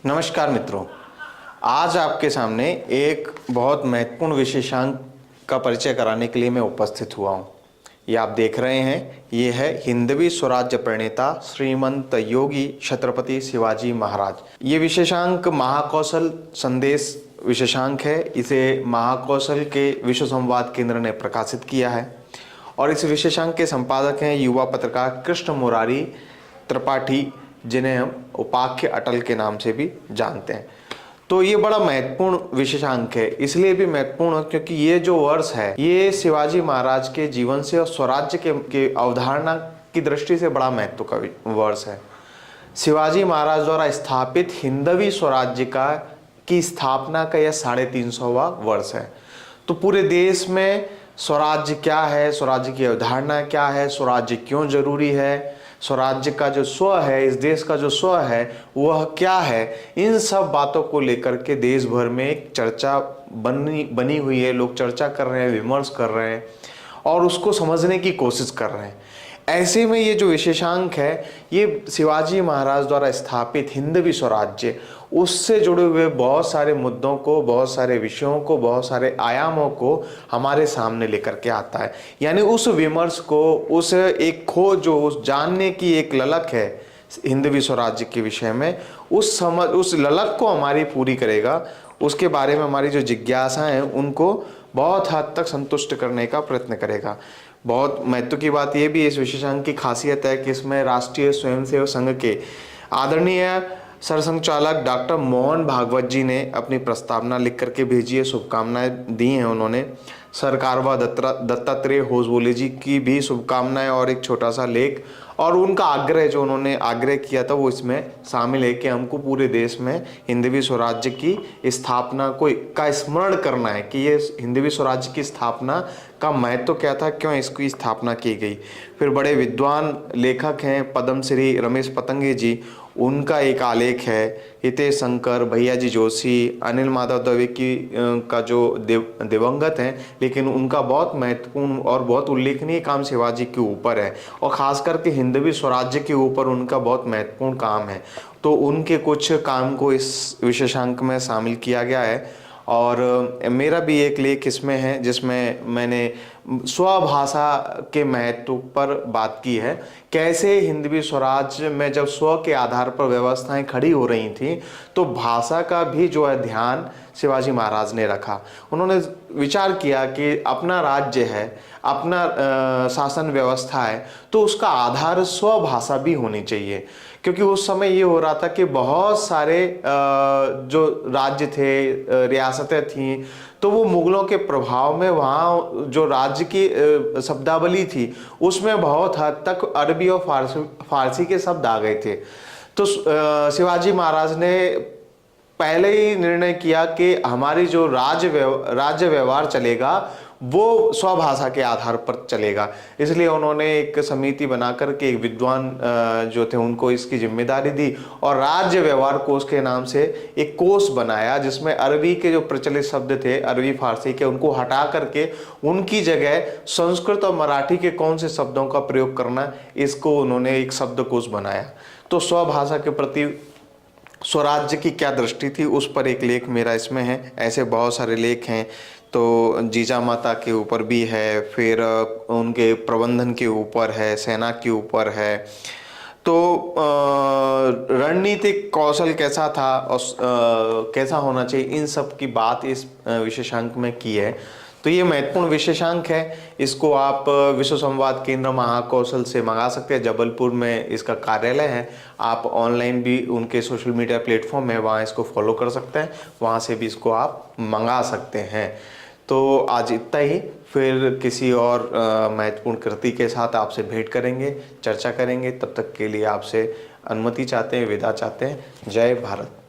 नमस्कार मित्रों, आज आपके सामने एक बहुत महत्वपूर्ण विशेषांक का परिचय कराने के लिए मैं उपस्थित हुआ हूँ। ये आप देख रहे हैं, ये है हिंदवी स्वराज्य प्रणेता श्रीमंत योगी छत्रपति शिवाजी महाराज। ये विशेषांक महाकौशल संदेश विशेषांक है। इसे महाकौशल के विश्व संवाद केंद्र ने प्रकाशित किया है और इस विशेषांक के संपादक हैं युवा पत्रकार कृष्ण मुरारी त्रिपाठी, जिन्हें हम उपाख्य अटल के नाम से भी जानते हैं। तो ये बड़ा महत्वपूर्ण विशेषांक है, इसलिए भी महत्वपूर्ण क्योंकि ये जो वर्ष है ये शिवाजी महाराज के जीवन से और स्वराज्य के अवधारणा की दृष्टि से बड़ा महत्व का वर्ष है। शिवाजी महाराज द्वारा स्थापित हिंदवी स्वराज्य की स्थापना का यह 350वां वर्ष है। तो पूरे देश में स्वराज्य क्या है, स्वराज्य की अवधारणा क्या है, स्वराज्य क्यों जरूरी है, स्वराज्य का जो स्व है, इस देश का जो स्व है वह क्या है, इन सब बातों को लेकर के देश भर में एक चर्चा बनी हुई है। लोग चर्चा कर रहे हैं, विमर्श कर रहे हैं और उसको समझने की कोशिश कर रहे हैं। ऐसे में ये जो विशेषांक है ये शिवाजी महाराज द्वारा स्थापित हिंदवी स्वराज्य, उससे जुड़े हुए बहुत सारे मुद्दों को, बहुत सारे विषयों को, बहुत सारे आयामों को हमारे सामने लेकर के आता है। यानी उस विमर्श को, उस एक खोज जो उस जानने की एक ललक है हिंदवी स्वराज्य के विषय में, उस ललक को हमारी पूरी करेगा। उसके बारे में हमारी जो जिज्ञासाएं हैं उनको बहुत हद तक संतुष्ट करने का प्रयत्न करेगा। बहुत महत्व की बात यह भी इस विशेषांक की खासियत है कि इसमें राष्ट्रीय स्वयंसेवक संघ के आदरणीय सरसंघचालक डॉक्टर मोहन भागवत जी ने अपनी प्रस्तावना लिख करके भेजी है, शुभकामनाएं दी हैं उन्होंने। सरकार व दत्तात्रेय होसबोले जी की भी शुभकामनाएं और एक छोटा सा लेख और उनका आग्रह, जो उन्होंने आग्रह किया था वो इसमें शामिल है कि हमको पूरे देश में हिंदवी स्वराज्य की स्थापना का स्मरण करना है कि ये हिंदवी स्वराज्य की स्थापना का महत्व क्या था, क्यों इसकी स्थापना की गई। फिर बड़े विद्वान लेखक हैं पद्मश्री रमेश पतंगे जी, उनका एक आलेख है। हितेश शंकर, भैया जी जोशी, अनिल माधव दवे का जो दिवंगत हैं, लेकिन उनका बहुत महत्वपूर्ण और बहुत उल्लेखनीय काम शिवाजी के ऊपर है और खास करके हिंदवी स्वराज्य के ऊपर उनका बहुत महत्वपूर्ण काम है। तो उनके कुछ काम को इस विशेषांक में शामिल किया गया है और मेरा भी एक लेख इसमें है जिसमें मैंने स्वभाषा के महत्व पर बात की है। कैसे हिंदवी स्वराज्य में जब स्व के आधार पर व्यवस्थाएं खड़ी हो रही थी तो भाषा का भी जो है ध्यान शिवाजी महाराज ने रखा। उन्होंने विचार किया कि अपना राज्य है, अपना शासन व्यवस्था है, तो उसका आधार स्वभाषा भी होनी चाहिए। क्योंकि उस समय ये हो रहा था कि बहुत सारे जो राज्य थे, रियासतें थीं, तो वो मुगलों के प्रभाव में वहाँ जो राज्य की शब्दावली थी उसमें बहुत हद तक अरबी और फारसी के शब्द आ गए थे। तो शिवाजी महाराज ने पहले ही निर्णय किया कि हमारी जो राज्य व्यवहार चलेगा वो स्वभाषा के आधार पर चलेगा। इसलिए उन्होंने एक समिति बनाकर के एक विद्वान जो थे उनको इसकी जिम्मेदारी दी और राज्य व्यवहार कोश के नाम से एक कोश बनाया जिसमें अरबी के जो प्रचलित शब्द थे, अरबी फारसी के, उनको हटा करके उनकी जगह संस्कृत और मराठी के कौन से शब्दों का प्रयोग करना, इसको उन्होंने एक शब्दकोश बनाया। तो स्वभाषा के प्रति स्वराज्य की क्या दृष्टि थी उस पर एक लेख मेरा इसमें है। ऐसे बहुत सारे लेख हैं। तो जीजा माता के ऊपर भी है, फिर उनके प्रबंधन के ऊपर है, सेना के ऊपर है। तो रणनीतिक कौशल कैसा था और कैसा होना चाहिए, इन सब की बात इस विशेषांक में की है। तो ये महत्वपूर्ण विशेषांक है। इसको आप विश्व संवाद केंद्र महाकौशल से मंगा सकते हैं। जबलपुर में इसका कार्यालय है। आप ऑनलाइन भी उनके सोशल मीडिया प्लेटफॉर्म है, वहाँ इसको फॉलो कर सकते हैं, वहाँ से भी इसको आप मंगा सकते हैं। तो आज इतना ही, फिर किसी और महत्वपूर्ण कृति के साथ आपसे भेंट करेंगे, चर्चा करेंगे। तब तक के लिए आपसे अनुमति चाहते हैं, विदा चाहते हैं। जय भारत।